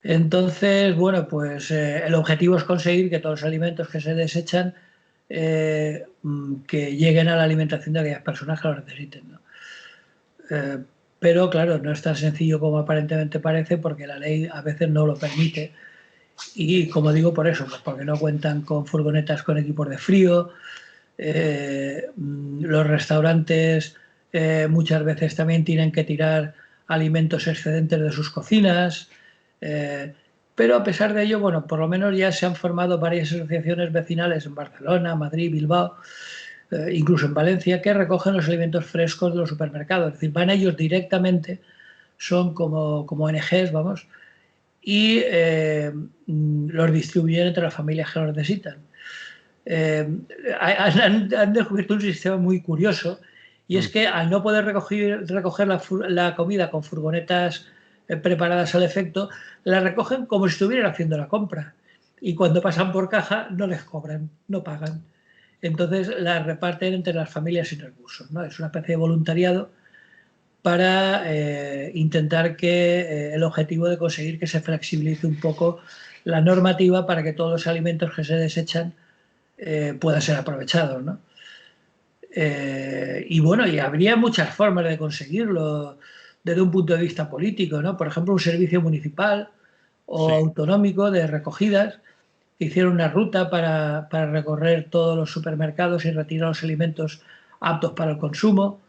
Entonces, bueno, pues el objetivo es conseguir que todos los alimentos que se desechan que lleguen a la alimentación de aquellas personas que lo necesiten, ¿no? Pero claro, no es tan sencillo como aparentemente parece porque la ley a veces no lo permite y como digo por eso, pues porque no cuentan con furgonetas con equipos de frío, los restaurantes muchas veces también tienen que tirar alimentos excedentes de sus cocinas, pero a pesar de ello, bueno, por lo menos ya se han formado varias asociaciones vecinales en Barcelona, Madrid, Bilbao, incluso en Valencia, que recogen los alimentos frescos de los supermercados. Es decir, van ellos directamente, son como ONGs, vamos, y los distribuyen entre las familias que lo necesitan. Han descubierto un sistema muy curioso y es que al no poder recoger la comida con furgonetas preparadas al efecto, la recogen como si estuvieran haciendo la compra y cuando pasan por caja no les cobran, no pagan. Entonces la reparten entre las familias sin recursos, ¿no? Es una especie de voluntariado para intentar que el objetivo de conseguir que se flexibilice un poco la normativa para que todos los alimentos que se desechan puedan ser aprovechados, ¿no? Y bueno, y habría muchas formas de conseguirlo desde un punto de vista político, ¿no? Por ejemplo, un servicio municipal o autonómico de recogidas que hiciera una ruta para recorrer todos los supermercados y retirar los alimentos aptos para el consumo,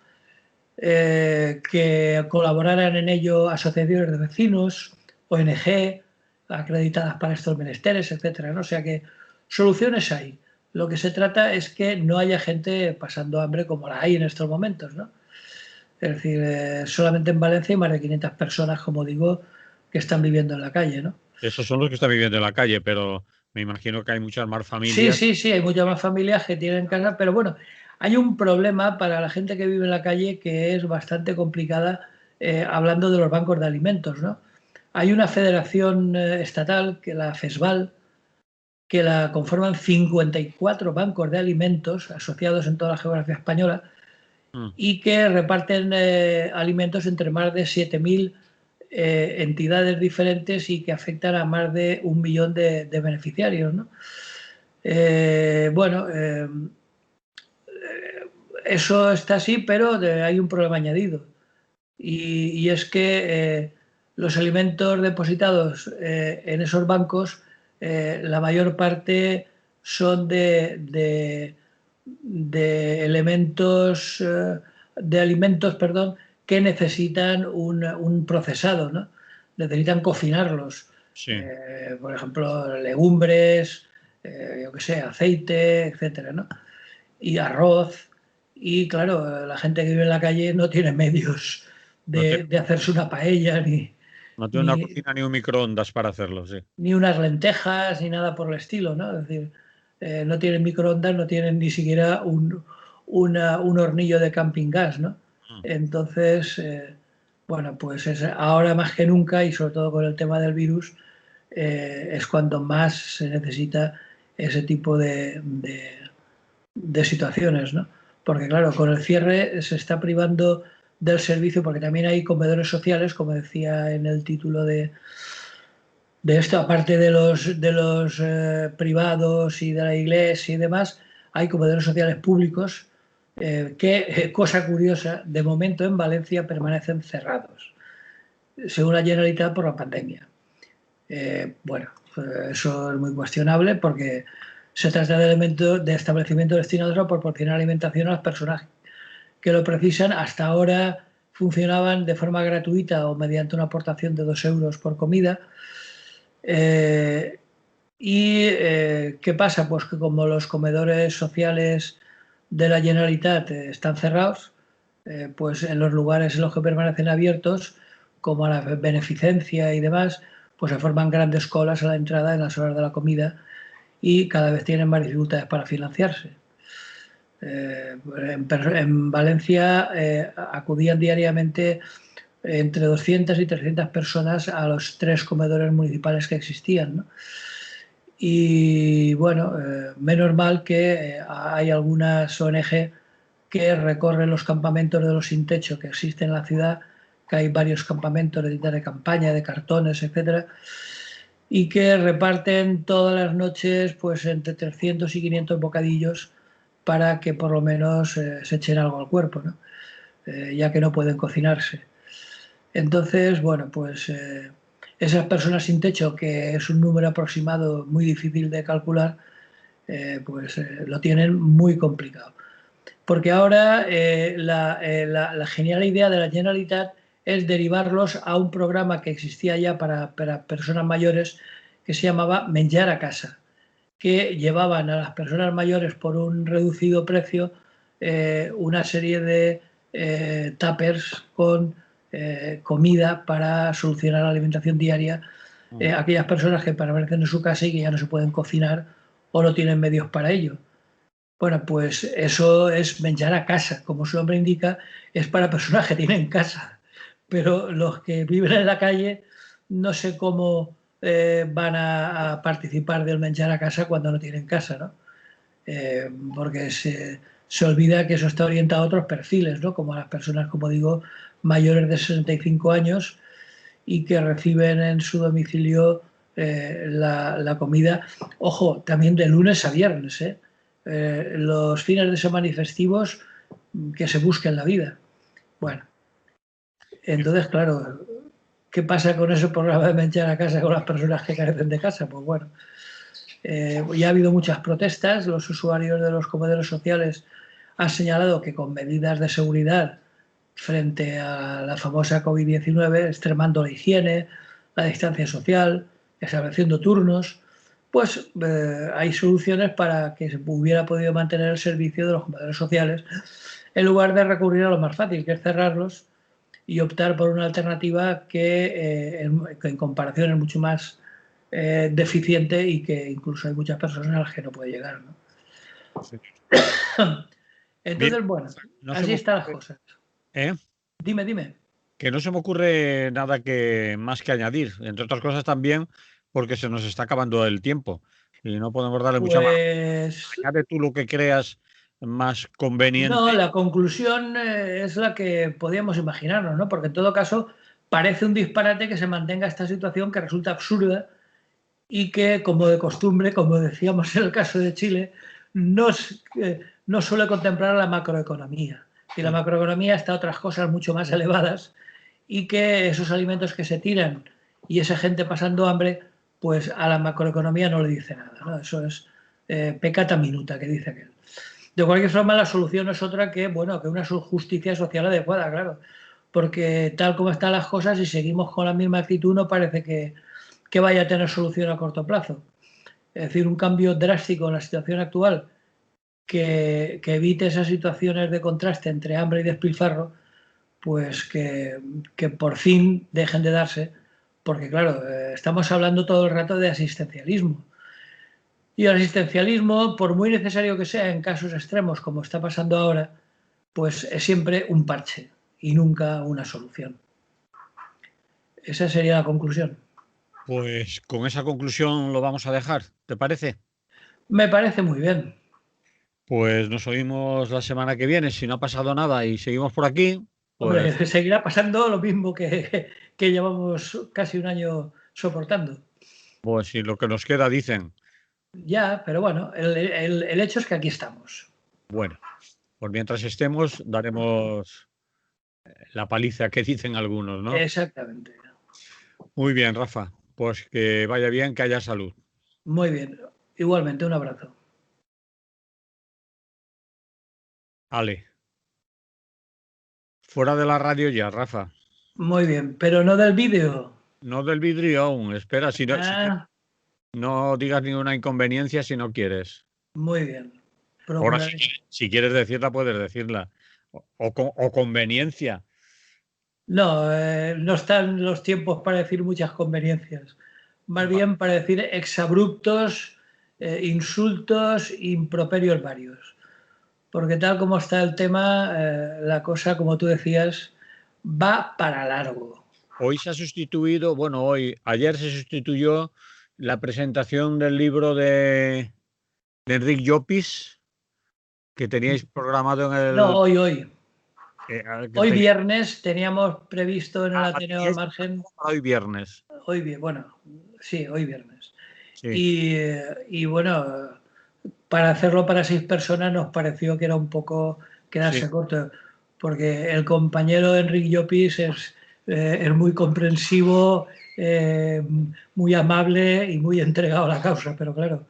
que colaboraran en ello asociaciones de vecinos, ONG, acreditadas para estos menesteres, etcétera, ¿no? O sea que soluciones hay. Lo que se trata es que no haya gente pasando hambre como la hay en estos momentos, ¿no? Es decir, solamente en Valencia hay más de 500 personas, como digo, que están viviendo en la calle, ¿no? Esos son los que están viviendo en la calle, pero me imagino que hay muchas más Sí, familias. sí, sí, hay muchas más familias que tienen casa, pero bueno, hay un problema para la gente que vive en la calle que es bastante complicada, hablando de los bancos de alimentos, ¿no? Hay una federación estatal, que la FESVAL, que la conforman 54 bancos de alimentos asociados en toda la geografía española y que reparten alimentos entre más de 7.000 entidades diferentes y que afectan a más de 1 millón de beneficiarios, ¿no? Bueno, eso está así, pero hay un problema añadido. Y es que los alimentos depositados en esos bancos, la mayor parte son de elementos, de alimentos, perdón, que necesitan un procesado, ¿no? Necesitan cocinarlos. Sí. Por ejemplo, legumbres, yo qué sé, aceite, etcétera, ¿no? Y arroz. Y claro, la gente que vive en la calle no tiene medios No tiene, de hacerse una paella, no tiene una ni, cocina ni un microondas para hacerlo, sí. ni unas lentejas, ni nada por el estilo, ¿no? Es decir, no tienen microondas, no tienen ni siquiera un hornillo de camping gas, ¿no? Entonces, bueno, pues ahora más que nunca, y sobre todo con el tema del virus, es cuando más se necesita ese tipo de situaciones, ¿no? Porque claro, con el cierre se está privando del servicio, porque también hay comedores sociales, como decía en el título de esto, aparte de los privados y de la iglesia y demás, hay comedores sociales públicos que, cosa curiosa, de momento en Valencia permanecen cerrados, según la Generalitat, por la pandemia. Bueno, eso es muy cuestionable porque se trata de establecimientos destinados a proporcionar alimentación a las personas que lo precisan. Hasta ahora funcionaban de forma gratuita o mediante una aportación de 2 euros por comida. ¿Qué pasa? Pues que como los comedores sociales de la Generalitat están cerrados, pues en los lugares en los que permanecen abiertos, como a la beneficencia y demás, pues se forman grandes colas a la entrada en las horas de la comida y cada vez tienen más dificultades para financiarse. En Valencia acudían diariamente entre 200 y 300 personas a los 3 comedores municipales que existían, ¿no? Y bueno, menos mal que hay algunas ONG que recorren los campamentos de los sin techo que existen en la ciudad, que hay varios campamentos de campaña, de cartones, etcétera, y que reparten todas las noches pues entre 300 y 500 bocadillos para que por lo menos se echen algo al cuerpo, ¿no? Ya que no pueden cocinarse. Entonces, bueno, pues esas personas sin techo, que es un número aproximado muy difícil de calcular, pues lo tienen muy complicado. Porque ahora la genial idea de la Generalitat es derivarlos a un programa que existía ya para personas mayores que se llamaba Menjar a Casa, que llevaban a las personas mayores por un reducido precio una serie de tuppers con comida para solucionar la alimentación diaria a aquellas personas que permanecen en su casa y que ya no se pueden cocinar o no tienen medios para ello. Bueno, pues eso es menjar a casa, como su nombre indica, es para personas que tienen casa, pero los que viven en la calle no sé cómo van a participar del menjar a casa cuando no tienen casa, ¿no? Porque se olvida que eso está orientado a otros perfiles, ¿no? Como a las personas, como digo, mayores de 65 años y que reciben en su domicilio la comida, ojo, también de lunes a viernes, los fines de semana y festivos que se busquen la vida. Bueno, entonces, claro, ¿qué pasa con ese programa de menjar a casa con las personas que carecen de casa? Pues bueno, ya ha habido muchas protestas, los usuarios de los comedores sociales han señalado que con medidas de seguridad frente a la famosa COVID-19, extremando la higiene, la distancia social, estableciendo turnos, pues hay soluciones para que se hubiera podido mantener el servicio de los comedores sociales en lugar de recurrir a lo más fácil, que es cerrarlos y optar por una alternativa que en comparación es mucho más deficiente y que incluso hay muchas personas a las que no puede llegar, ¿no? Sí. Entonces, Bien, bueno, no se así me están las ocurre, cosas. ¿eh? Dime. Que no se me ocurre nada más que añadir, entre otras cosas también porque se nos está acabando el tiempo y no podemos darle mucha más. Pues Añade tú lo que creas más no, conveniente. la conclusión es la que podíamos imaginarnos, ¿no? Porque en todo caso parece un disparate que se mantenga esta situación que resulta absurda y que, como de costumbre, como decíamos en el caso de Chile, no, no suele contemplar la macroeconomía. Y la macroeconomía está a otras cosas mucho más elevadas y que esos alimentos que se tiran y esa gente pasando hambre, pues a la macroeconomía no le dice nada, ¿no? Eso es peccata minuta, que dice aquel. De cualquier forma, la solución es otra que, bueno, que una justicia social adecuada, claro. Porque tal como están las cosas, si seguimos con la misma actitud, no parece que vaya a tener solución a corto plazo. Es decir, un cambio drástico en la situación actual que evite esas situaciones de contraste entre hambre y despilfarro, pues que por fin dejen de darse, porque claro, estamos hablando todo el rato de asistencialismo. Y el asistencialismo, por muy necesario que sea en casos extremos como está pasando ahora, pues es siempre un parche y nunca una solución. Esa sería la conclusión. Pues con esa conclusión lo vamos a dejar, ¿te parece? Me parece muy bien. Pues nos oímos la semana que viene. Si no ha pasado nada y seguimos por aquí, Hombre, pues seguirá pasando lo mismo que llevamos casi un año soportando. Pues si lo que nos queda dicen. Ya, pero bueno, el hecho es que aquí estamos. Bueno, pues mientras estemos, daremos la paliza que dicen algunos, ¿no? Exactamente. Muy bien, Rafa. Pues que vaya bien, que haya salud. Muy bien. Igualmente, un abrazo. Ale. Fuera de la radio ya, Rafa. Muy bien, pero no del vídeo. No del vidrio aún. Espera, si Ah, no digas ninguna inconveniencia si no quieres. muy bien. Ahora, Procuraré. si quieres decirla, puedes decirla. O conveniencia. No, no están los tiempos para decir muchas conveniencias. Más Va- bien para decir exabruptos, insultos, improperios varios. Porque tal como está el tema, la cosa, como tú decías, va para largo. Hoy se ha sustituido, bueno, ayer se sustituyó la presentación del libro de Enric Llopis, que teníais programado en No, el. hoy. Que Hoy viernes teníamos previsto en el Ateneo al teníais Margen. para hoy viernes. Hoy bien, bueno, sí, hoy viernes. Sí, Y bueno, para hacerlo para 6 personas nos pareció que era un poco sí, quedarse corto, porque el compañero Enrique Llopis es muy comprensivo, eh, muy amable y muy entregado a la causa, pero claro,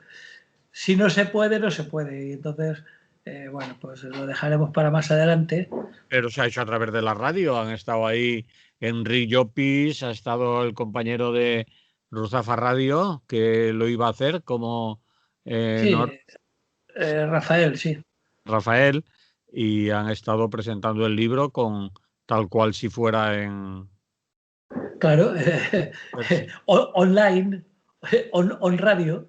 si no se puede, no se puede. Y entonces, bueno, pues lo dejaremos para más adelante. pero se ha hecho a través de la radio. Han estado ahí Enric Llopis, ha estado el compañero de Ruzafa Radio, que lo iba a hacer como Sí, Rafael, sí. Rafael, y han estado presentando el libro con tal cual si fuera en. Claro, Sí. online, on radio.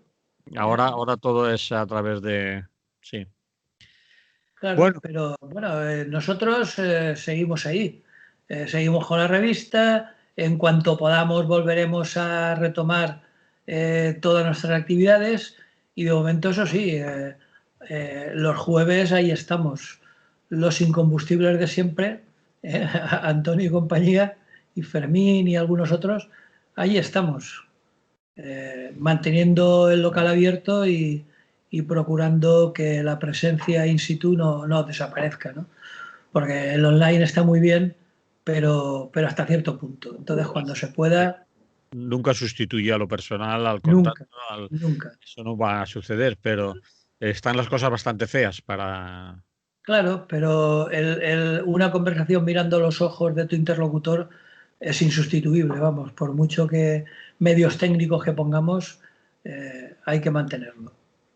Ahora todo es a través de. Sí. Claro, Bueno, pero bueno, nosotros seguimos ahí, seguimos con la revista, en cuanto podamos volveremos a retomar todas nuestras actividades y de momento eso sí, los jueves ahí estamos, los incombustibles de siempre, Antonio y compañía, y Fermín y algunos otros, ahí estamos, manteniendo el local abierto y procurando que la presencia in situ no desaparezca, ¿no? Porque el online está muy bien, pero hasta cierto punto. Entonces, cuando se pueda, nunca sustituye a lo personal, al nunca, contacto, nunca. eso no va a suceder, pero están las cosas bastante feas para. Claro, pero una conversación mirando los ojos de tu interlocutor es insustituible, vamos, por mucho que medios técnicos que pongamos, hay que mantenerlo.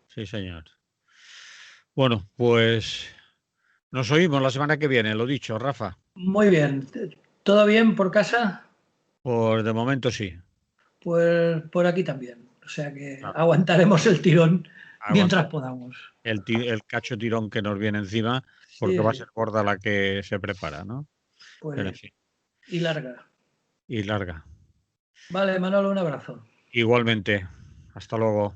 Sí, señor. Bueno, pues nos oímos la semana que viene, lo dicho, Rafa. Muy bien, ¿todo bien por casa? Por de momento sí. Pues por aquí también. O sea que Ah, aguantaremos el tirón aguanta mientras podamos. el cacho tirón que nos viene encima, porque Sí, va a sí, ser gorda la que se prepara, ¿no? pues Pero en bien. fin, Y larga. y larga. Vale, Manolo, un abrazo. Igualmente. Hasta luego.